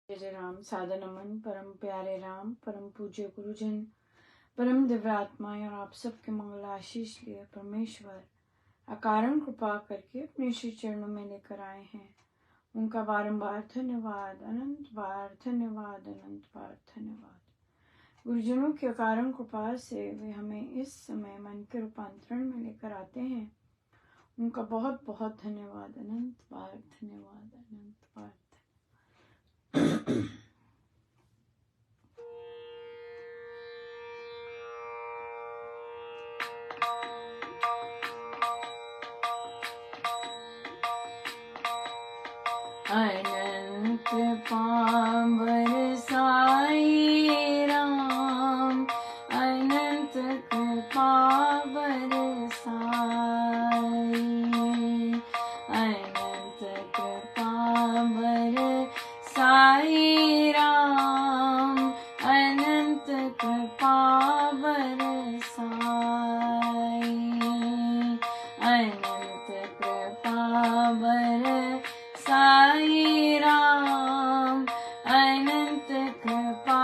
जय जय राम। सादर नमन परम प्यारे राम, परम पूज्य गुरुजन, परम दिव्यात्माएं और आप सबके मंगल आशीष लिए परमेश्वर अकारण कृपा करके अपने श्री चरणों में लेकर आए हैं। उनका बारंबार धन्यवाद, अनंत बार धन्यवाद, अनंत बार धन्यवाद। गुरुजनों की अकारण कृपा से वे हमें इस समय मन के रूपांतरण में लेकर आते हैं। उनका बहुत बहुत धन्यवाद, अनंत बार धन्यवाद, अनंत बार। अनंत पावन साई राम, अनंत कृपा बरसाई, अनंत कृपा बरसाई राम, अनंत कृपा बरसाई, अनंत कृपा साई राम, अनंत कृपा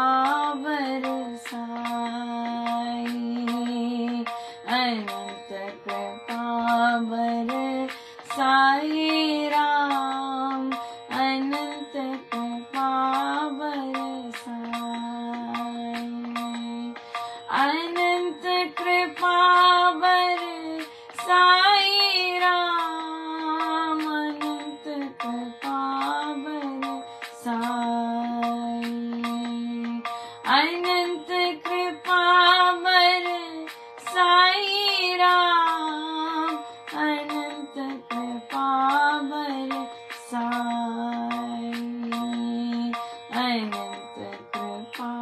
बरसाई, अनंत कृपा बरसाई राम, अनंत कृपा बरसाई, अनंत कृपा बरसाई राम, अनंत कृपा बरसाई, अनंत कृपा बरसाई राम, अनंत कृपा बरसाई, अनंत कृपा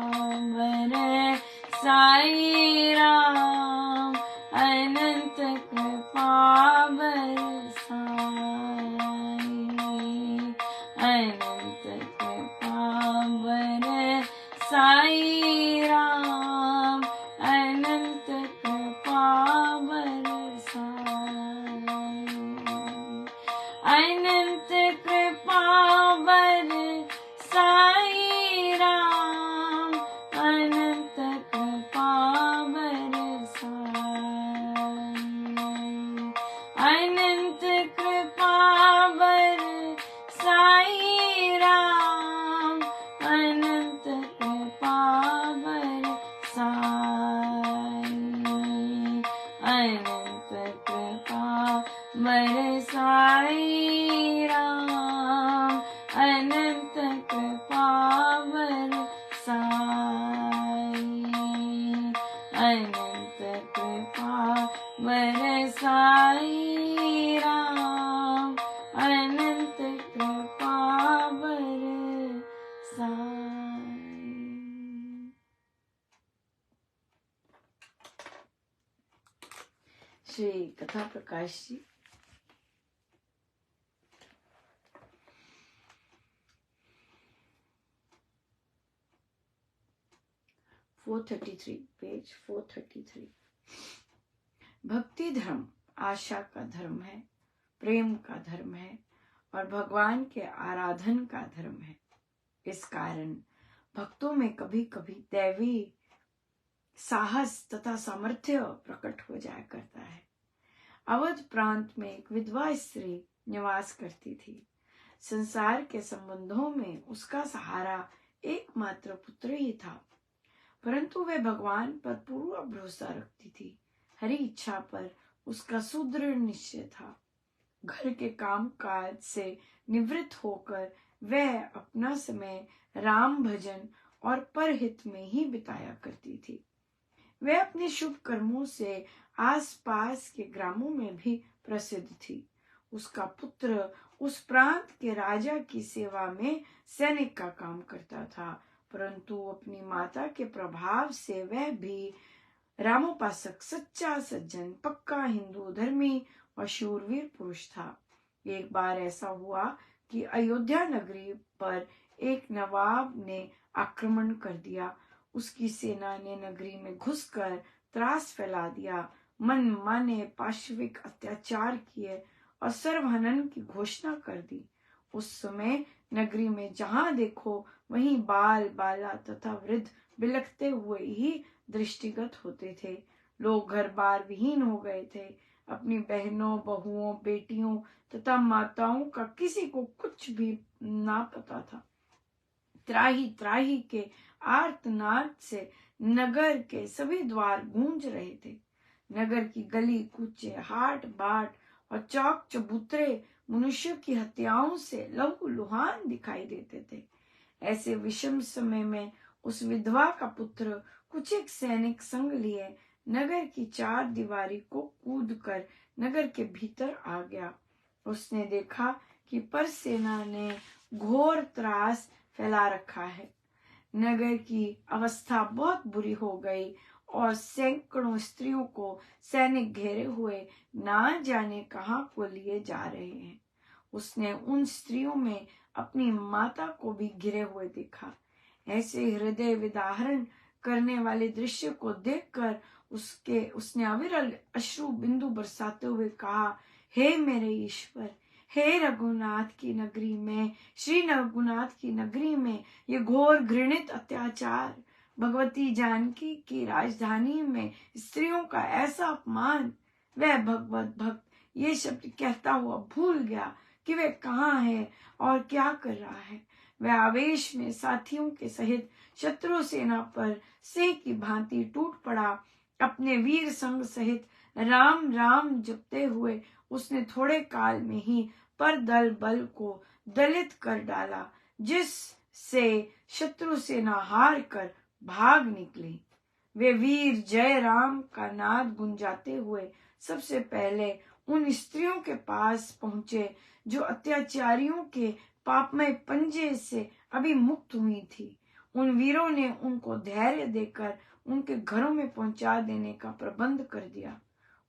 बरसाई राम, अनंत कृपा बरसाई, अनंत कृपा बरसाई राम, अनंत कृपा बरसाई, अनंत कृपा बरसाई राम, अनंत कृपा बरसाई, अनंत कृपा बरसाई राम, अनंत कृपा बरसाई, अनंत कृपा बरसाई राम, अनंत कृपा बरसाई, अनंत कृपा बरसाई राम, अनंत कृपा बरसाई। श्री कथा प्रकाश जी 433, पेज 433। भक्ति धर्म आशा का धर्म है, प्रेम का धर्म है और भगवान के आराधन का धर्म है। इस कारण भक्तों में कभी कभी दैवी साहस तथा सामर्थ्य प्रकट हो जाया करता है। अवध प्रांत में एक विधवा स्त्री निवास करती थी। संसार के संबंधों में उसका सहारा एकमात्र पुत्र ही था, परंतु वे भगवान पर पूरा भरोसा रखती थी। हरि इच्छा पर उसका सुदृढ़ निश्चय था। घर के काम काज से निवृत्त होकर वह अपना समय राम भजन और परहित में ही बिताया करती थी। वह अपने शुभ कर्मों से आसपास के ग्रामों में भी प्रसिद्ध थी। उसका पुत्र उस प्रांत के राजा की सेवा में सैनिक का काम करता था, परंतु अपनी माता के प्रभाव से वह भी रामोपासक, सच्चा सज्जन, पक्का हिंदू, धर्मी और शूरवीर पुरुष था। एक बार ऐसा हुआ कि अयोध्या नगरी पर एक नवाब ने आक्रमण कर दिया। उसकी सेना ने नगरी में घुसकर त्रास फैला दिया, मन माने पाशविक अत्याचार किए और सर्वहनन की घोषणा कर दी। उस समय नगरी में जहां देखो वहीं बाल बाला तथा वृद्ध बिलखते हुए ही दृष्टिगत होते थे। लोग घर बार विहीन हो गए थे। अपनी बहनों, बहुओं, बेटियों तथा माताओं का किसी को कुछ भी ना पता था। त्राही त्राही के आर्तनाद से नगर के सभी द्वार गूंज रहे थे। नगर की गली कूचे, हाट बाट और चौक चबूतरे मनुष्यों की हत्याओं से लहू लुहान दिखाई देते थे। ऐसे विषम समय में उस विधवा का पुत्र कुछ एक सैनिक संग लिए नगर की चार दीवारी को कूद कर नगर के भीतर आ गया। उसने देखा कि परसेना ने घोर त्रास फैला रखा है। नगर की अवस्था बहुत बुरी हो गई और सैकड़ों स्त्रियों को सैनिक घेरे हुए ना जाने कहां को लिए जा रहे हैं। उसने उन स्त्रियों में अपनी माता को भी घिरे हुए देखा। ऐसे हृदय विदाहरण करने वाले दृश्य को देखकर उसने अविरल अश्रु बिंदु बरसाते हुए कहा, हे मेरे ईश्वर, हे रघुनाथ की नगरी में, श्री रघुनाथ की नगरी में ये घोर घृणित अत्याचार, भगवती जानकी की राजधानी में स्त्रियों का ऐसा अपमान। वह भगवत भक्त ये शब्द कहता हुआ भूल गया कि वह कहाँ है और क्या कर रहा है। वह आवेश में साथियों के सहित शत्रु सेना पर सिंह की भांति टूट पड़ा। अपने वीर संग सहित राम राम जपते हुए उसने थोड़े काल में ही पर दल बल को दलित कर डाला, जिससे शत्रु सेना हार कर भाग निकली। वे वीर जय राम का नाद गुंजाते हुए सबसे पहले उन स्त्रियों के पास पहुंचे जो अत्याचारियों के पापमय पंजे से अभी मुक्त हुई थी। उन वीरों ने उनको धैर्य देकर उनके घरों में पहुंचा देने का प्रबंध कर दिया।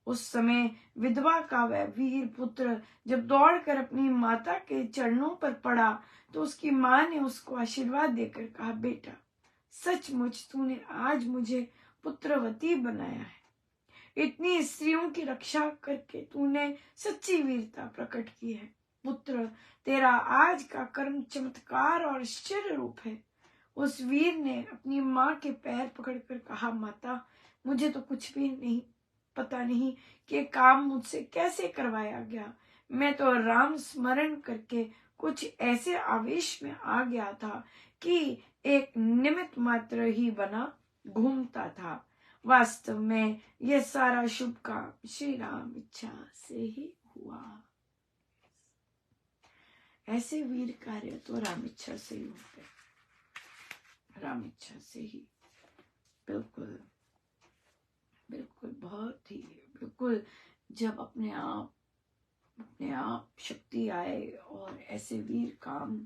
उस समय विधवा का वह वीर पुत्र जब दौड़कर अपनी माता के चरणों पर पड़ा तो उसकी मां ने उसको आशीर्वाद देकर कहा, बेटा, सचमुच तूने आज मुझे पुत्रवती बनाया है। इतनी स्त्रियों की रक्षा करके तूने सच्ची वीरता प्रकट की है। पुत्र, तेरा आज का कर्म चमत्कार और आश्चर्य रूप है। उस वीर ने अपनी मां के पैर पकड़कर कहा, माता, मुझे तो कुछ भी नहीं पता नहीं कि काम मुझसे कैसे करवाया गया। मैं तो राम स्मरण करके कुछ ऐसे आवेश में आ गया था कि एक निमित्त मात्र ही बना घूमता था। वास्तव में यह सारा शुभ काम श्री राम इच्छा से ही हुआ। ऐसे वीर कार्य तो राम इच्छा से ही होते, राम इच्छा से ही। बिल्कुल बिल्कुल, बहुत ही बिल्कुल। जब अपने आप शक्ति आए और ऐसे वीर काम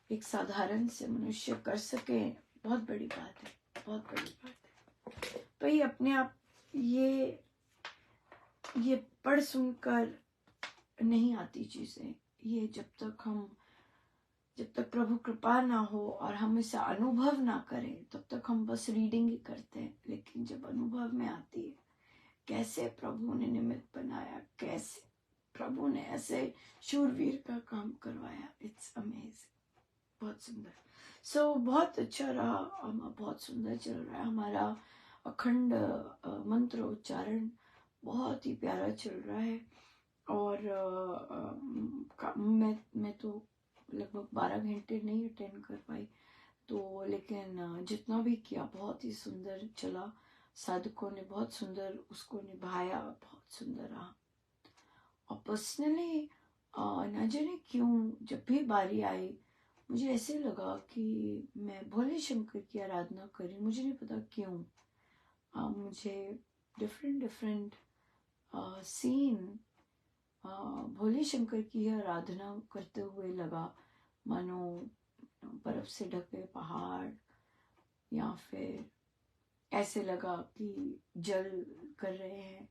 एक साधारण से मनुष्य कर सके, बहुत बड़ी बात है, बहुत बड़ी बात है। तो ये अपने आप ये पढ़ सुनकर नहीं आती चीजें। ये जब तक प्रभु कृपा ना हो और हम इसे अनुभव ना करें तब तक हम बस रीडिंग ही करते हैं। लेकिन जब अनुभव में आती है, कैसे प्रभु ने निमित्त बनाया, कैसे प्रभु ने ऐसे शूरवीर का काम करवाया, इट्स अमेजिंग, बहुत सुंदर। बहुत अच्छा रहा, बहुत सुंदर चल रहा है हमारा अखंड मंत्र उच्चारण, बहुत ही प्यारा चल रहा है। और मैं तो लगभग 12 घंटे नहीं अटेंड कर पाई, तो लेकिन जितना भी किया बहुत ही सुंदर चला। साधकों ने बहुत सुंदर उसको निभाया, बहुत सुंदर रहा। और पर्सनली न जाने क्यों जब भी बारी आई मुझे ऐसे लगा कि मैं भोले शंकर की आराधना करी, मुझे नहीं पता क्यों। मुझे डिफरेंट सीन भोले शंकर की आराधना करते हुए लगा, मानो बर्फ से ढके पहाड़, या फिर ऐसे लगा कि जल कर रहे हैं।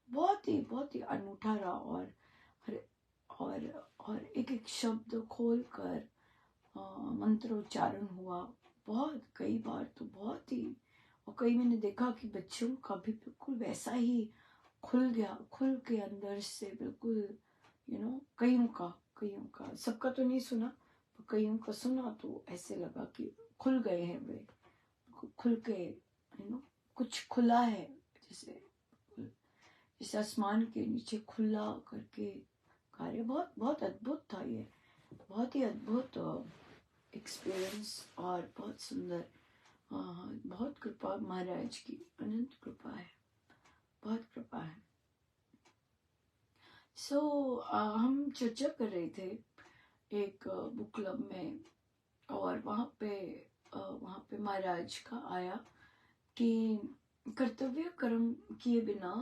बहुत ही अनूठा रहा। और एक शब्द खोल कर मंत्रोच्चारण हुआ, बहुत कई बार तो बहुत ही। और कई मैंने देखा कि बच्चों का भी बिल्कुल वैसा ही खुल गया, खुल के अंदर से बिल्कुल कईयों का सबका तो नहीं सुना, कईयों का सुना तो ऐसे लगा कि खुल गए हैं वे, खुल के कुछ खुला है, जैसे इस आसमान के नीचे खुला करके कार्य। बहुत बहुत अद्भुत था ये, बहुत ही अद्भुत एक्सपीरियंस और बहुत सुंदर। बहुत कृपा महाराज की, अनंत कृपा है, बहुत कृपा है। हम चर्चा कर रहे थे एक बुक क्लब में, और वहाँ पे महाराज का आया कि कर्तव्य कर्म किए बिना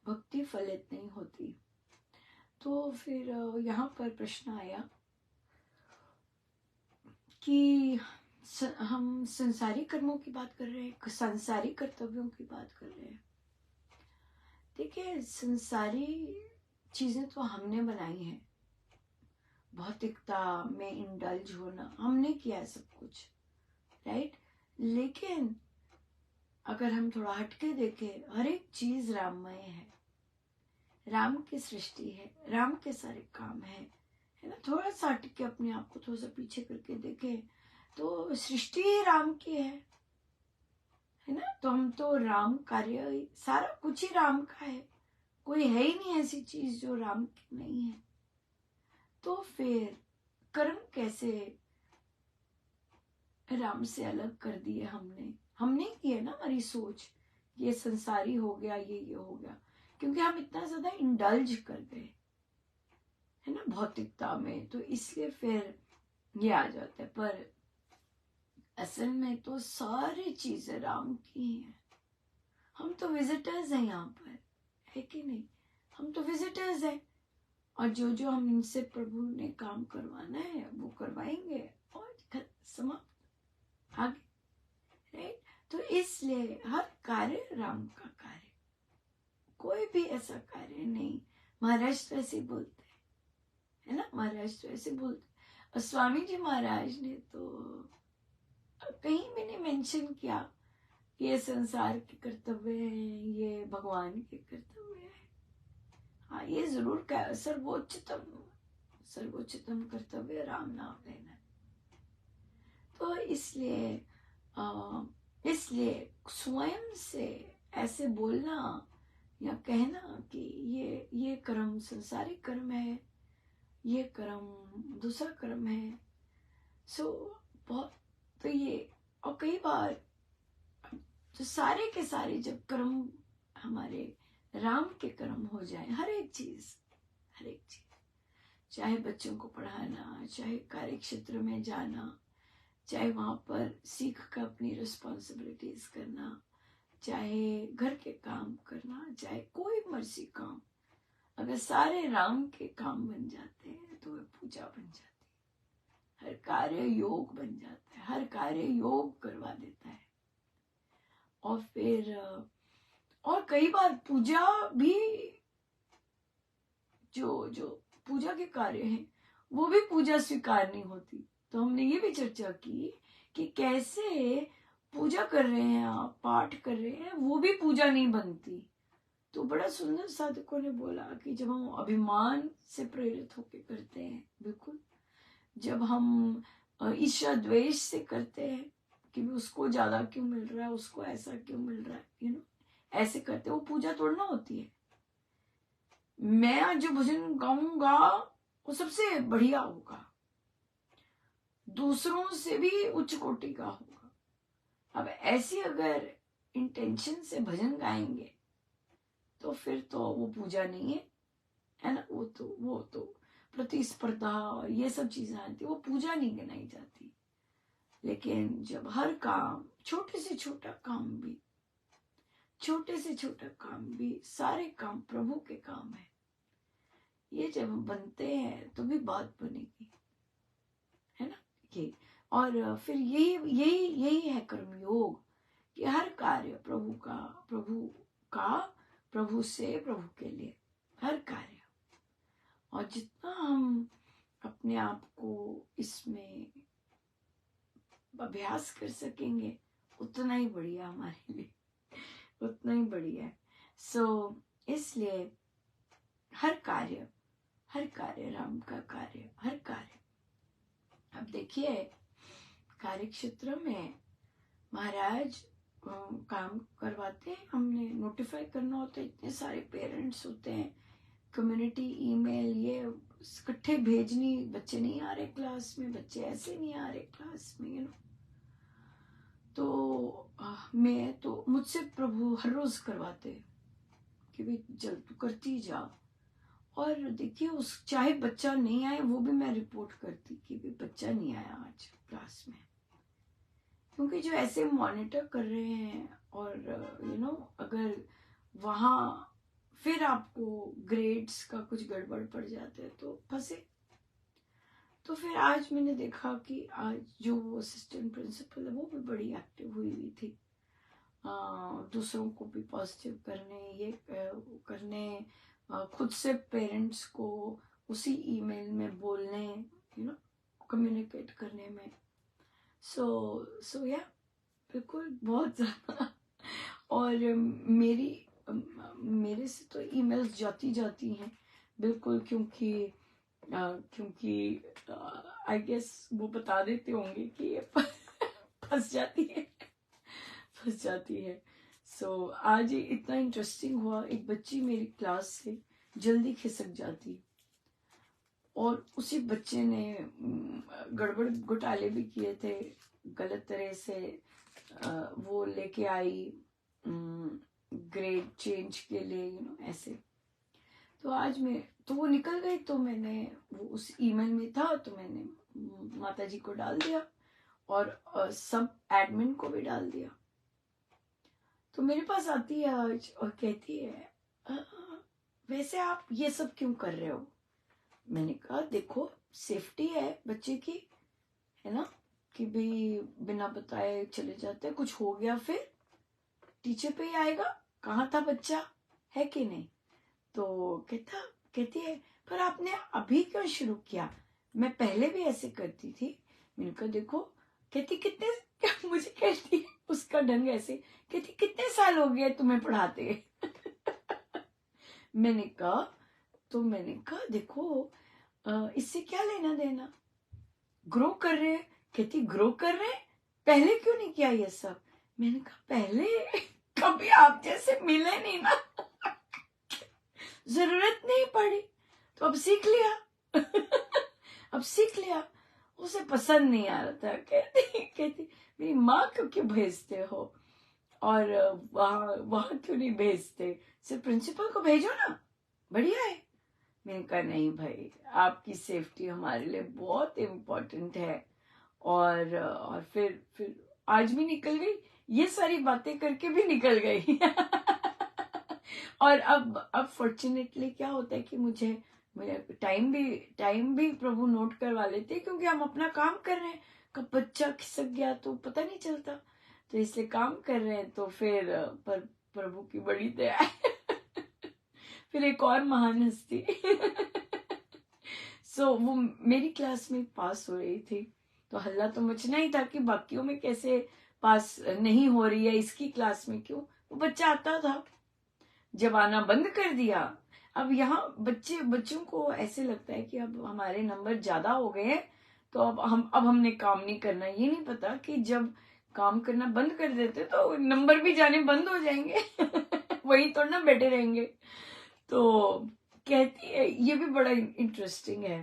भक्ति फलित नहीं होती। तो फिर यहाँ पर प्रश्न आया कि हम संसारी कर्मों की बात कर रहे हैं, संसारी कर्तव्यों की बात कर रहे हैं। देखिए, संसारी चीजें तो हमने बनाई हैं, भौतिकता में इंडल्ज होना हमने किया सब कुछ, राइट। लेकिन अगर हम थोड़ा हटके देखें, हर एक चीज राममय है, राम की सृष्टि है, राम के सारे काम है ना। थोड़ा सा हटके अपने आप को थोड़ा सा पीछे करके देखें तो सृष्टि ही राम की है ना। तो हम तो राम कार्य, सारा कुछ ही राम का है, कोई है ही नहीं ऐसी चीज जो राम की नहीं है। तो फिर कर्म कैसे राम से अलग कर दिए हमने किया ना। हमारी सोच, ये संसारी हो गया, ये हो गया, क्योंकि हम इतना ज्यादा इंडल्ज कर गए है ना भौतिकता में, तो इसलिए फिर ये आ जाता है। पर असल में तो सारी चीजें राम की हैं। हम तो विजिटर्स हैं यहाँ पर, है कि नहीं। हम तो विजिटर्स हैं, और जो जो हम इनसे प्रभु ने काम करवाना है वो करवाएंगे, और समाप्त, आगे, राइट। तो इसलिए हर कार्य राम का कार्य, कोई भी ऐसा कार्य नहीं। महाराज तो ऐसे बोलते है ना, महाराज तो ऐसे बोलते। और स्वामी जी महाराज ने तो कहीं भी नहीं मेंशन किया कि ये संसार के कर्तव्य हैं, ये भगवान के कर्तव्य है। हाँ, ये जरूर कहा, सर्वोच्चतम कर्तव्य राम नाम लेना। तो इसलिए स्वयं से ऐसे बोलना या कहना कि ये कर्म संसारिक कर्म है, ये कर्म दूसरा कर्म है, बहुत। तो ये, और कई बार तो सारे के सारे जब कर्म हमारे राम के कर्म हो जाए, हर एक चीज, चाहे बच्चों को पढ़ाना, चाहे कार्य क्षेत्र में जाना, चाहे वहां पर सीख कर अपनी रिस्पॉन्सिबिलिटीज करना, चाहे घर के काम करना, चाहे कोई मर्जी काम, अगर सारे राम के काम बन जाते हैं तो वह पूजा बन जाती है। हर कार्य योग बन जाता है, हर कार्य योग करवा देता है। और फिर और कई बार पूजा भी, जो पूजा के कार्य हैं वो भी पूजा स्वीकार नहीं होती। तो हमने ये भी चर्चा की कि कैसे पूजा कर रहे हैं आप, पाठ कर रहे हैं, वो भी पूजा नहीं बनती। तो बड़ा सुंदर साधकों ने बोला कि जब हम अभिमान से प्रेरित होकर करते हैं, बिल्कुल, जब हम ईर्ष्या द्वेष से करते हैं कि उसको ज्यादा क्यों मिल रहा है, उसको ऐसा क्यों मिल रहा है, ऐसे करते, वो पूजा तोड़ना होती है। मैं आज जो भजन गाऊंगा वो सबसे बढ़िया होगा, दूसरों से भी उच्च कोटि का होगा। अब ऐसी अगर इंटेंशन से भजन गाएंगे तो फिर तो वो पूजा नहीं है ना। वो तो प्रतिस्पर्धा और ये सब चीजें आती, वो पूजा नहीं गिनाई जाती। लेकिन जब हर काम, छोटे से छोटा काम भी सारे काम प्रभु के काम है, ये जब बनते हैं तो भी बात बनेगी, है ना। ये, और फिर यही है कर्मयोग, कि हर कार्य प्रभु से, प्रभु के लिए, हर कार्य। और जितना हम अपने आप को इसमें अभ्यास कर सकेंगे उतना ही बढ़िया हमारे लिए, उतना ही बढ़िया है। इसलिए हर कार्य राम का कार्य, हर कार्य। अब देखिए, कार्य क्षेत्र में महाराज काम करवाते हैं, हमने नोटिफाई करना होता है, इतने सारे पेरेंट्स होते हैं, कम्युनिटी ईमेल ये इकट्ठे भेजनी, बच्चे नहीं आ रहे क्लास में, बच्चे ऐसे नहीं आ रहे क्लास में, यू नो। तो मैं तो मुझसे प्रभु हर रोज करवाते कि भाई जल्द तू करती जा। और देखिए, उस चाहे बच्चा नहीं आए वो भी मैं रिपोर्ट करती कि भाई बच्चा नहीं आया आज क्लास में, क्योंकि जो ऐसे मॉनिटर कर रहे हैं और यू नो अगर वहाँ फिर आपको ग्रेड्स का कुछ गड़बड़ पड़ जाता है तो फंसे। तो फिर आज मैंने देखा कि आज जो असिस्टेंट प्रिंसिपल है वो भी बड़ी एक्टिव हुई थी, दूसरों को भी पॉजिटिव करने, ये करने, खुद से पेरेंट्स को उसी ईमेल में बोलने, यू नो, कम्युनिकेट करने में। सो या बिल्कुल बहुत ज़्यादा। और मेरे से तो ईमेल्स जाती हैं बिल्कुल, क्योंकि आई गेस वो बता देते होंगे कि ये फंस जाती है। सो आज इतना इंटरेस्टिंग हुआ, एक बच्ची मेरी क्लास से जल्दी खिसक जाती और उसी बच्चे ने गड़बड़ घोटाले भी किए थे, गलत तरह से वो लेके आई ग्रेड चेंज के लिए, यू नो, ऐसे। तो आज मैं तो वो निकल गई, तो मैंने वो उस ईमेल में था तो मैंने माता जी को डाल दिया और सब एडमिन को भी डाल दिया। तो मेरे पास आती है आज और कहती है वैसे आप ये सब क्यों कर रहे हो? मैंने कहा देखो सेफ्टी है बच्चे की, है ना, कि भाई बिना बताए चले जाते हैं, कुछ हो गया फिर टीचर पे ही आएगा, कहाँ था बच्चा, है कि नहीं? तो कहती है पर आपने अभी क्यों शुरू किया, मैं पहले भी ऐसे करती थी। मैंने कहा देखो, कहती कितने मुझे कहती है उसका ढंग ऐसे, कहती कितने साल हो गए तुम्हें पढ़ाते मैंने कहा देखो इससे क्या लेना देना, ग्रो कर रहे, कहती ग्रो कर रहे, पहले क्यों नहीं किया ये सब? मैंने कहा पहले कभी आप जैसे मिले नहीं ना जरूरत नहीं पड़ी, तो अब सीख लिया अब सीख लिया। उसे पसंद नहीं आ रहा था, कहती मेरी माँ को क्यों भेजते हो और वहां क्यों नहीं भेजते, सिर्फ प्रिंसिपल को भेजो ना, बढ़िया है। मैंने कहा नहीं भाई, आपकी सेफ्टी हमारे लिए बहुत इम्पोर्टेंट है। और फिर आज भी निकल गई, ये सारी बातें करके भी निकल गई और अब फॉर्चुनेटली क्या होता है कि मुझे टाइम भी प्रभु नोट करवा लेते हैं, क्योंकि हम अपना काम कर रहे हैं, कब बच्चा खिसक गया तो पता नहीं चलता, तो इसलिए काम कर रहे हैं। तो फिर पर प्रभु की बड़ी दया है फिर एक और महान हस्ती सो वो मेरी क्लास में पास हो रही थी, तो हल्ला तो मचना ही था कि बाकियों में कैसे पास नहीं हो रही है, इसकी क्लास में क्यों। वो बच्चा आता था, जब आना बंद कर दिया। अब यहाँ बच्चों को ऐसे लगता है कि अब हमारे नंबर ज्यादा हो गए हैं, तो अब हमने काम नहीं करना। ये नहीं पता कि जब काम करना बंद कर देते तो नंबर भी जाने बंद हो जाएंगे वही तो ना बैठे रहेंगे। तो कहती है, ये भी बड़ा इंटरेस्टिंग है।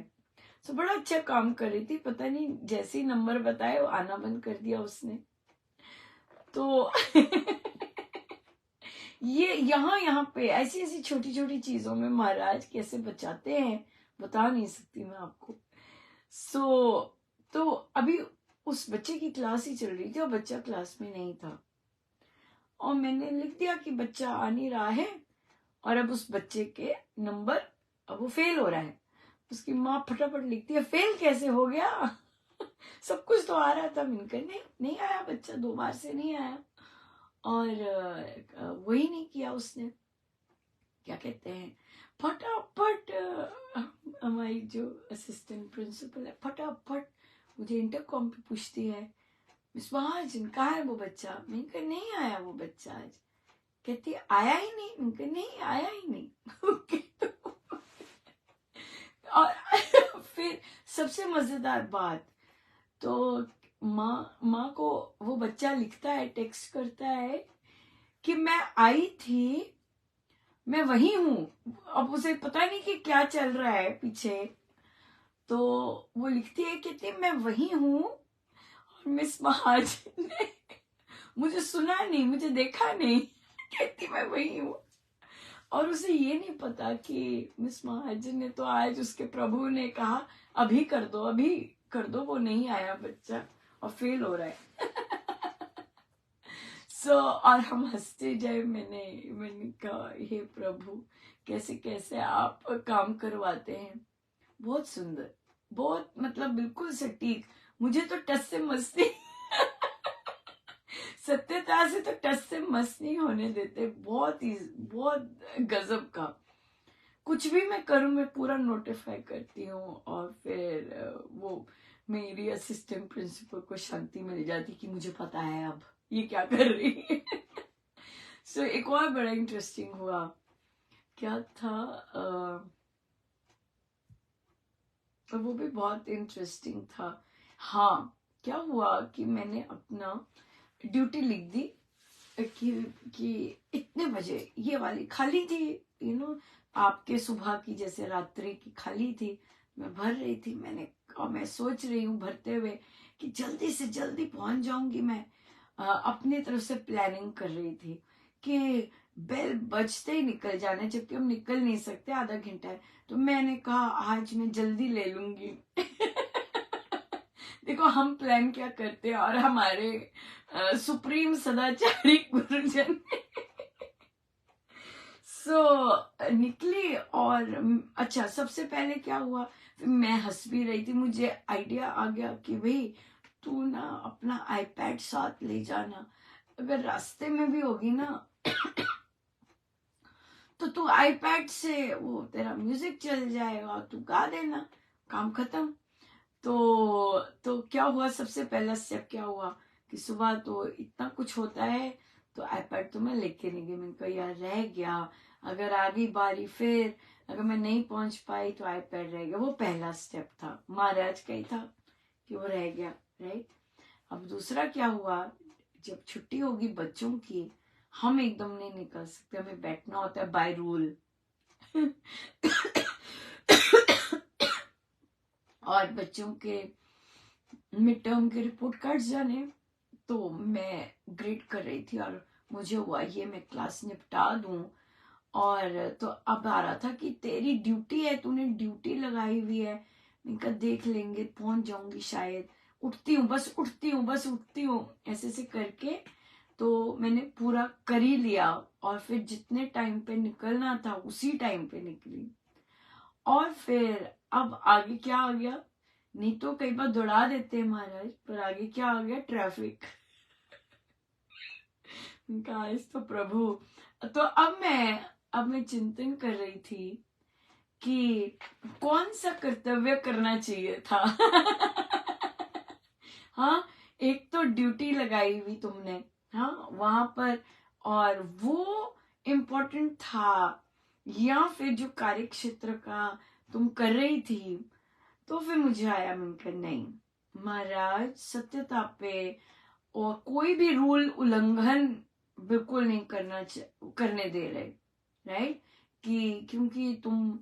तो बड़ा अच्छा काम कर रही थी, पता नहीं जैसे ही नंबर बताए वो आना बंद कर दिया उसने। तो ये यहाँ पे ऐसी ऐसी छोटी छोटी चीजों में महाराज कैसे बचाते हैं बता नहीं सकती मैं आपको। तो अभी उस बच्चे की क्लास ही चल रही थी और बच्चा क्लास में नहीं था, और मैंने लिख दिया कि बच्चा आ नहीं रहा है, और अब उस बच्चे के नंबर, अब वो फेल हो रहा है। उसकी माँ फटाफट लिखती है फेल कैसे हो गया सब कुछ तो आ रहा था। मैंने नहीं आया बच्चा, 2 बार से नहीं आया, और वही नहीं किया उसने। क्या कहते हैं, फटाफट हमारी जो असिस्टेंट प्रिंसिपल है फटाफट मुझे इंटरकॉम पे पूछती है, मिस महाजन कहाँ है वो बच्चा? मैंने कहा नहीं आया वो बच्चा आज। कहती आया ही नहीं? मैंने कहा नहीं आया ही नहीं और फिर सबसे मजेदार बात, तो माँ को वो बच्चा लिखता है, टेक्स्ट करता है कि मैं आई थी, मैं वही हूँ। अब उसे पता नहीं कि क्या चल रहा है पीछे, तो वो लिखती है, कहती मैं वही हूँ और मिस महाजन ने मुझे सुना नहीं, मुझे देखा नहीं। कहती मैं वही हूँ, और उसे ये नहीं पता कि मिस महाजन ने तो आज उसके प्रभु ने कहा अभी कर दो, अभी कर दो, वो नहीं आया बच्चा और फेल हो रहा है। और हम हंसते जाए। मैंने कहा हे प्रभु, कैसे कैसे आप काम करवाते हैं, बहुत सुंदर, बहुत मतलब बिल्कुल सटीक। मुझे तो टस से मस्ती सत्यता से तो टस से मस नहीं होने देते, बहुत गजब का। कुछ भी मैं करूं, मैं पूरा नोटिफाई करती हूँ, और फिर वो मेरी असिस्टेंट प्रिंसिपल को शांति मिल जाती कि मुझे पता है अब ये क्या कर रही है। सो एक और बड़ा इंटरेस्टिंग हुआ, क्या था वो भी बहुत इंटरेस्टिंग था। हाँ, क्या हुआ कि मैंने अपना ड्यूटी लिख दी कि इतने बजे ये वाली खाली थी, आपके सुबह की जैसे रात्रि की खाली थी, मैं भर रही थी। और मैं सोच रही हूँ भरते हुए कि जल्दी से जल्दी पहुंच जाऊंगी मैं। अपनी तरफ से प्लानिंग कर रही थी कि बेल बजते ही निकल जाना, जबकि हम निकल नहीं सकते, आधा घंटा है। तो मैंने कहा आज मैं जल्दी ले लूंगी। देखो हम प्लान क्या करते हैं, और हमारे सुप्रीम सदाचारी गुरुजन निकली। और अच्छा, सबसे पहले क्या हुआ, फिर मैं हंस भी रही थी, मुझे आइडिया आ गया कि भाई तू ना अपना आईपैड साथ ले जाना, अगर रास्ते में भी होगी ना तो तू आईपैड से वो तेरा म्यूजिक चल जाएगा, तू गा देना, काम खत्म। तो क्या हुआ, सबसे पहला स्टेप क्या हुआ कि सुबह तो इतना कुछ होता है, तो आईपैड तो मैं लेके नहीं गई। मैंने कहा यार रह गया, अगर आ गई बारी, फिर अगर मैं नहीं पहुंच पाई तो आईपैड रह गया। वो पहला स्टेप था, महाराज का ही था कि वो रह गया, राइट। अब दूसरा क्या हुआ, जब छुट्टी होगी बच्चों की, हम एकदम नहीं निकल सकते, हमें बैठना होता है बाय रूल। और बच्चों के मिड टर्म के रिपोर्ट कार्ड जाने, तो मैं ग्रेड कर रही थी और मुझे हुआ ये मैं क्लास निपटा दूं। और तो अब आ रहा था कि तेरी ड्यूटी है, तूने ड्यूटी लगाई हुई है। मैंने कहा देख लेंगे, पहुंच जाऊंगी शायद, उठती हूँ बस, उठती हूँ बस, उठती हूँ, ऐसे ऐसे करके। तो मैंने पूरा कर ही लिया, और फिर जितने टाइम पे निकलना था उसी टाइम पे निकली। और फिर अब आगे क्या आ गया, नहीं तो कई बार दौड़ा देते हैं महाराज, पर आगे क्या आ गया, ट्रैफिक। गाइस तो प्रभु, तो अब मैं चिंतन कर रही थी कि कौन सा कर्तव्य करना चाहिए था। हाँ, एक तो ड्यूटी लगाई हुई तुमने, हाँ वहां पर, और वो इम्पोर्टेंट था, या फिर जो कार्य क्षेत्र का तुम कर रही थी। तो फिर मुझे आया, मैंने कहा नहीं महाराज, सत्यता पे और कोई भी रूल उल्लंघन बिल्कुल नहीं करने दे रहे, राइट। कि क्योंकि तुम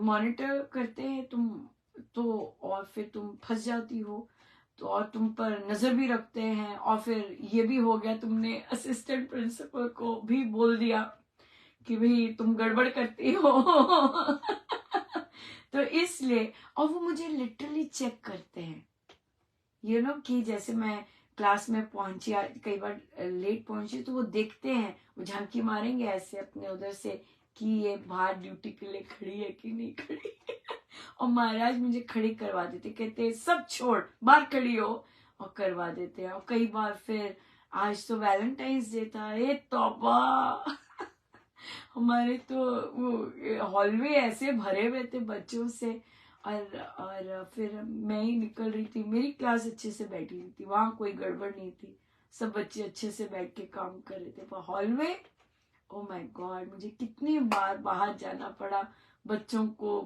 मॉनिटर करते हैं तुम, तो और फिर तुम फंस जाती हो, तो और तुम पर नजर भी रखते हैं, और फिर ये भी हो गया तुमने असिस्टेंट प्रिंसिपल को भी बोल दिया कि भाई तुम गड़बड़ करती हो। तो इसलिए, और वो मुझे लिटरली चेक करते हैं, कि जैसे मैं क्लास में पहुंची, कई बार लेट पहुंची, तो वो देखते हैं, वो झांकी मारेंगे ऐसे अपने उधर से कि ये बाहर ड्यूटी के लिए खड़ी है कि नहीं खड़ी। और महाराज मुझे खड़ी करवा देते, कहते सब छोड़ बाहर खड़ी हो, और करवा देते हैं। और कई बार फिर आज तो वैलेंटाइंस डे था, ये तौबा। हमारे तो वो हॉलवे ऐसे भरे हुए थे बच्चों से, और फिर मैं ही निकल रही थी, मेरी क्लास अच्छे से बैठी हुई थी, वहां कोई गड़बड़ नहीं थी, सब बच्चे अच्छे से बैठ के काम कर रहे थे। पर हॉलवे, ओ माय गॉड, मुझे कितनी बार बाहर जाना पड़ा बच्चों को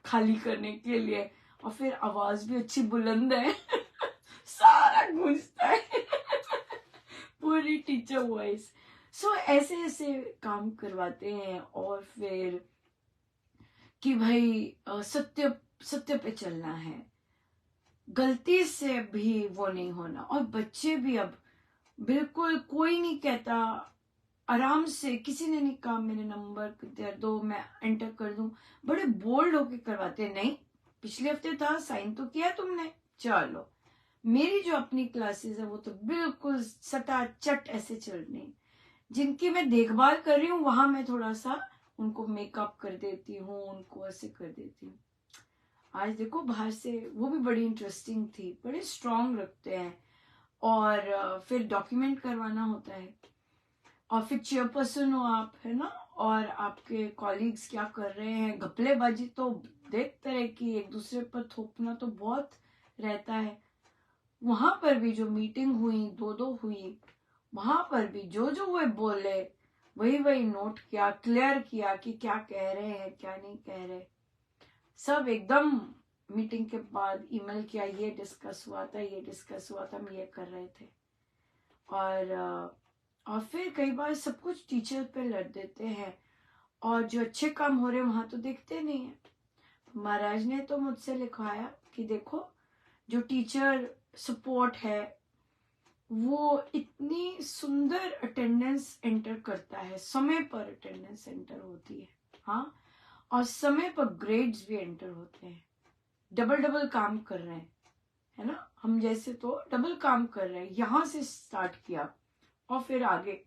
खाली करने के लिए, और फिर आवाज भी अच्छी बुलंद है सारा गूंजता है पूरी टीचर वॉइस। सो ऐसे ऐसे काम करवाते हैं। और फिर कि भाई सत्य सत्य पे चलना है, गलती से भी वो नहीं होना। और बच्चे भी अब बिल्कुल कोई नहीं कहता, आराम से, किसी ने नहीं कहा मेरे नंबर दे दो मैं एंटर कर दूं, बड़े बोल्ड होके करवाते। नहीं, पिछले हफ्ते था, साइन तो किया तुमने, चलो। मेरी जो अपनी क्लासेस है वो तो बिल्कुल सटाचट ऐसे चल रही। जिनकी मैं देखभाल कर रही हूँ वहां मैं थोड़ा सा उनको मेकअप कर देती हूँ, उनको ऐसे कर देती हूँ। आज देखो बाहर से वो भी बड़ी इंटरेस्टिंग थी, बड़े स्ट्रांग रखते हैं। और फिर डॉक्यूमेंट करवाना होता है, और फिर चेयरपर्सन हो आप, है ना, और आपके कॉलीग्स क्या कर रहे हैं, घपलेबाजी तो देखते रहे कि एक दूसरे पर थोपना तो बहुत रहता है। वहां पर भी जो मीटिंग हुई, दो हुई, वहां पर भी जो जो वो बोले वही वही नोट किया, क्लियर किया कि क्या कह रहे हैं क्या नहीं कह रहे। सब एकदम मीटिंग के बाद ईमेल किया, ये डिस्कस हुआ था, ये डिस्कस हुआ था, हम ये कर रहे थे। और फिर कई बार सब कुछ टीचर पे लड़ देते हैं, और जो अच्छे काम हो रहे हैं वहां तो देखते नहीं है। महाराज ने तो मुझसे लिखवाया कि देखो जो टीचर सपोर्ट है वो इतनी सुंदर अटेंडेंस एंटर करता है, समय पर अटेंडेंस एंटर होती है, हाँ, और समय पर ग्रेड्स भी एंटर होते हैं। डबल डबल काम कर रहे हैं, है ना, हम जैसे तो डबल काम कर रहे हैं। यहां से स्टार्ट किया और फिर आगे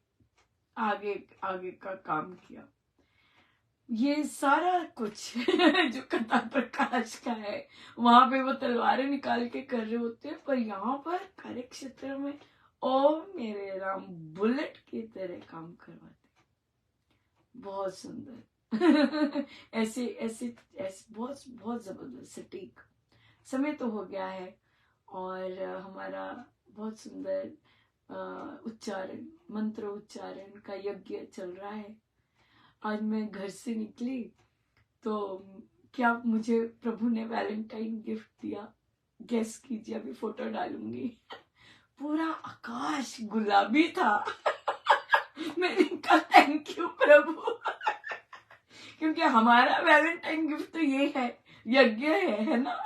आगे आगे का काम किया। ये सारा कुछ जो कथा प्रकाश का है, वहां पे वो तलवारें निकाल के कर रहे होते हैं, पर यहाँ पर कार्य क्षेत्र में ओ मेरे राम बुलेट की तरह काम करवाते। बहुत सुंदर ऐसे ऐसे ऐसे बहुत बहुत जबरदस्त सटीक। समय तो हो गया है, और हमारा बहुत सुंदर उच्चारण, मंत्र उच्चारण का यज्ञ चल रहा है। आज मैं घर से निकली तो क्या मुझे प्रभु ने वैलेंटाइन गिफ्ट दिया, गेस कीजिए, अभी फोटो डालूंगी। पूरा आकाश गुलाबी था मैंने कहा थैंक यू प्रभु क्योंकि हमारा वैलेंटाइन गिफ्ट तो ये है, यज्ञ है ना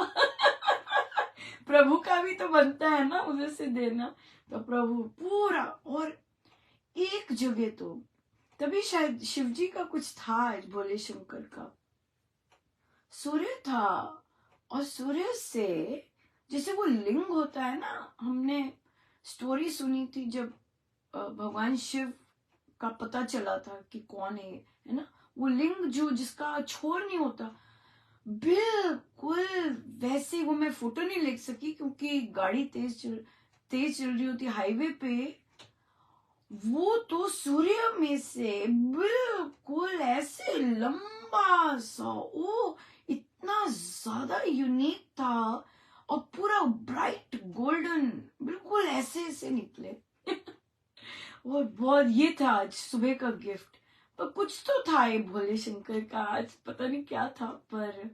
प्रभु का भी तो बनता है ना उधर से देना। तो प्रभु पूरा, और एक जगह तो तभी शायद शिव जी का कुछ था आज, भोले शंकर का सूर्य था, और सूर्य से जैसे वो लिंग होता है ना, हमने स्टोरी सुनी थी जब भगवान शिव का पता चला था कि कौन है ना, वो लिंग जो जिसका छोर नहीं होता, बिल्कुल वैसे। वो मैं फोटो नहीं ले सकी क्योंकि गाड़ी तेज चल रही होती हाईवे पे। वो तो सूर्य में से बिल्कुल ऐसे लंबा सा, ओ इतना ज्यादा यूनिक था, और पूरा ब्राइट गोल्डन, बिल्कुल ऐसे ऐसे निकले और बहुत, ये था आज सुबह का गिफ्ट। पर कुछ तो था ये भोले शंकर का, आज पता नहीं क्या था, पर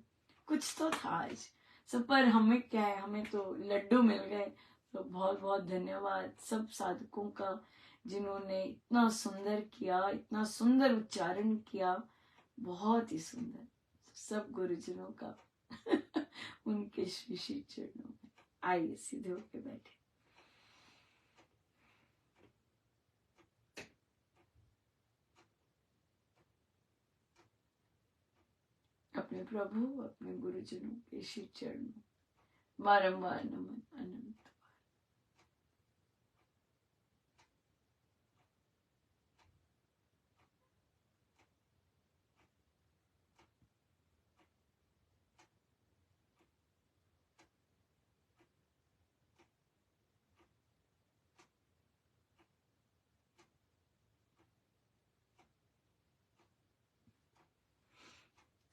कुछ तो था आज सब। पर हमें क्या है, हमें तो लड्डू मिल गए। तो बहुत बहुत धन्यवाद सब साधकों का जिन्होंने इतना सुंदर किया, इतना सुंदर उच्चारण किया, बहुत ही सुंदर। सब गुरुजनों का उनके श्री श्री चरणों में। आइए सीधे होके बैठे। अपने प्रभु, अपने गुरुजनों के श्री चरणों बारंबार नमन अनंत।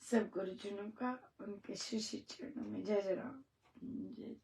सब गुरुजनों का उनके श्री श्री चरणों में। जय जय राम, जय।